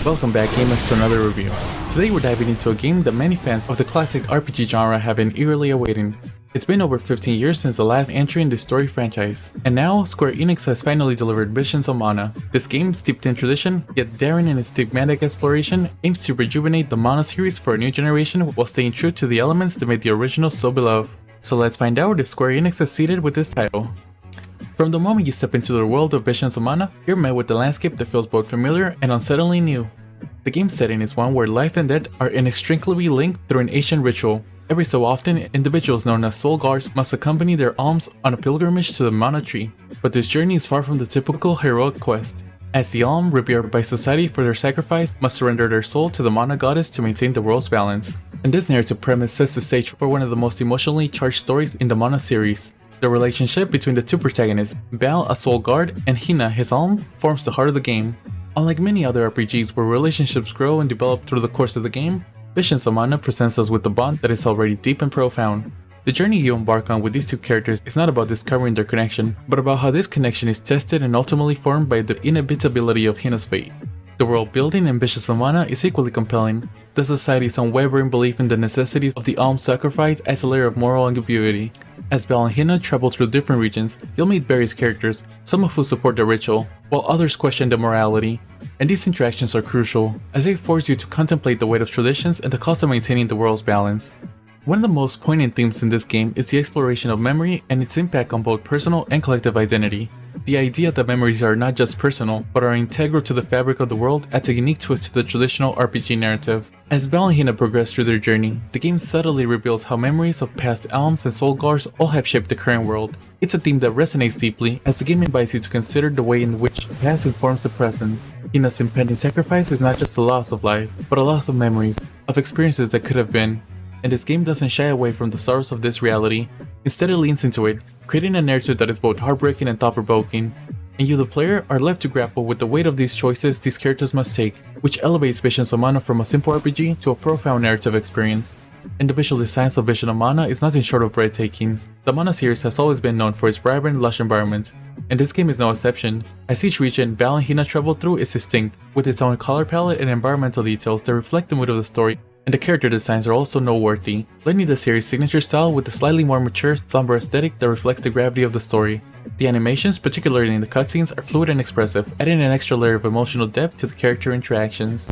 Welcome back gamers to another review. Today we're diving into a game that many fans of the classic RPG genre have been eagerly awaiting. It's been over 15 years since the last entry in the story franchise, and now Square Enix has finally delivered Visions of Mana. This game, steeped in tradition, yet daring in its thematic exploration, aims to rejuvenate the Mana series for a new generation while staying true to the elements that made the original so beloved. So let's find out if Square Enix succeeded with this title. From the moment you step into the world of Visions of Mana, you're met with a landscape that feels both familiar and unsettlingly new. The game's setting is one where life and death are inextricably linked through an ancient ritual. Every so often, individuals known as soul guards must accompany their alms on a pilgrimage to the Mana tree. But this journey is far from the typical heroic quest, as the alm, revered by society for their sacrifice, must surrender their soul to the Mana goddess to maintain the world's balance. And this narrative premise sets the stage for one of the most emotionally charged stories in the Mana series. The relationship between the two protagonists, Bal, a soul guard, and Hina, his alm, forms the heart of the game. Unlike many other RPGs where relationships grow and develop through the course of the game, Visions of Mana presents us with a bond that is already deep and profound. The journey you embark on with these two characters is not about discovering their connection, but about how this connection is tested and ultimately formed by the inevitability of Hina's fate. The world building in Visions of Mana is equally compelling. The society's unwavering belief in the necessities of the alm sacrifice adds a layer of moral ambiguity. As Bal and Hina travel through different regions, you'll meet various characters, some of who support the ritual, while others question the morality. And these interactions are crucial, as they force you to contemplate the weight of traditions and the cost of maintaining the world's balance. One of the most poignant themes in this game is the exploration of memory and its impact on both personal and collective identity. The idea that memories are not just personal, but are integral to the fabric of the world adds a unique twist to the traditional RPG narrative. As Bal and Hina progress through their journey, the game subtly reveals how memories of past alms and soul guards all have shaped the current world. It's a theme that resonates deeply, as the game invites you to consider the way in which the past informs the present. Hina's impending sacrifice is not just a loss of life, but a loss of memories, of experiences that could have been. And this game doesn't shy away from the sorrows of this reality. Instead, it leans into it, creating a narrative that is both heartbreaking and thought-provoking. And you, the player, are left to grapple with the weight of these choices these characters must take, which elevates Visions of Mana from a simple RPG to a profound narrative experience. And the visual designs of Visions of Mana is nothing short of breathtaking. The Mana series has always been known for its vibrant, lush environment, and this game is no exception, as each region Bal and Hina travel through is distinct, with its own color palette and environmental details that reflect the mood of the story. And the character designs are also noteworthy, blending the series' signature style with the slightly more mature, somber aesthetic that reflects the gravity of the story. The animations, particularly in the cutscenes, are fluid and expressive, adding an extra layer of emotional depth to the character interactions.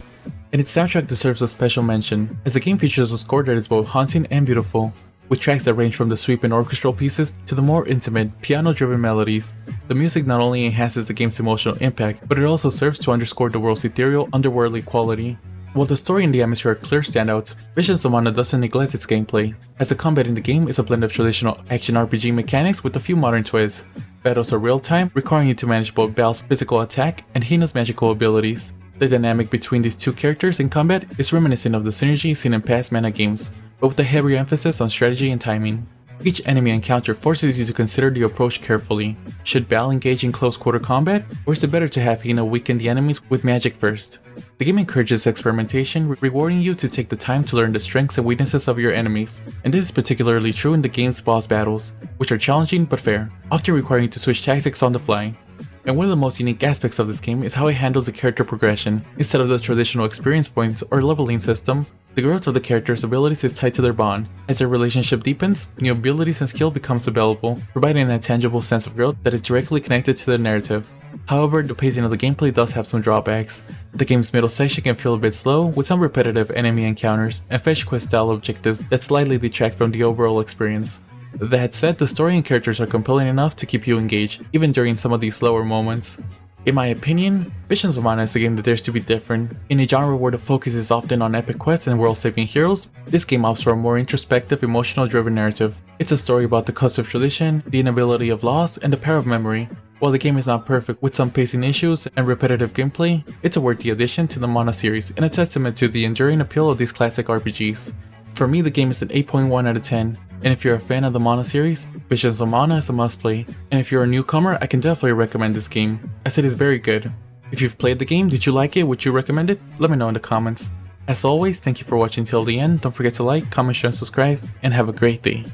And its soundtrack deserves a special mention, as the game features a score that is both haunting and beautiful, with tracks that range from the sweeping orchestral pieces to the more intimate, piano-driven melodies. The music not only enhances the game's emotional impact, but it also serves to underscore the world's ethereal, underworldly quality. While the story and the atmosphere are clear standouts, Visions of Mana doesn't neglect its gameplay, as the combat in the game is a blend of traditional action RPG mechanics with a few modern twists. Battles are real-time, requiring you to manage both Bal's physical attack and Hina's magical abilities. The dynamic between these two characters in combat is reminiscent of the synergy seen in past Mana games, but with a heavier emphasis on strategy and timing. Each enemy encounter forces you to consider the approach carefully. Should Bal engage in close-quarter combat, or is it better to have Hina weaken the enemies with magic first? The game encourages experimentation, rewarding you to take the time to learn the strengths and weaknesses of your enemies, and this is particularly true in the game's boss battles, which are challenging but fair, often requiring you to switch tactics on the fly. And one of the most unique aspects of this game is how it handles the character progression. Instead of the traditional experience points or leveling system, the growth of the character's abilities is tied to their bond. As their relationship deepens, new abilities and skill becomes available, providing a tangible sense of growth that is directly connected to the narrative. However, the pacing of the gameplay does have some drawbacks. The game's middle section can feel a bit slow, with some repetitive enemy encounters and fetch quest style objectives that slightly detract from the overall experience. That said, the story and characters are compelling enough to keep you engaged, even during some of these slower moments. In my opinion, Visions of Mana is a game that dares to be different. In a genre where the focus is often on epic quests and world-saving heroes, this game opts for a more introspective, emotional-driven narrative. It's a story about the cost of tradition, the inability of loss, and the power of memory. While the game is not perfect with some pacing issues and repetitive gameplay, it's a worthy addition to the Mana series and a testament to the enduring appeal of these classic RPGs. For me, the game is an 8.1 out of 10. And if you're a fan of the Mana series, Visions of Mana is a must-play, and if you're a newcomer, I can definitely recommend this game, as it is very good. If you've played the game, did you like it? Would you recommend it? Let me know in the comments. As always, thank you for watching till the end, don't forget to like, comment, share, and subscribe, and have a great day.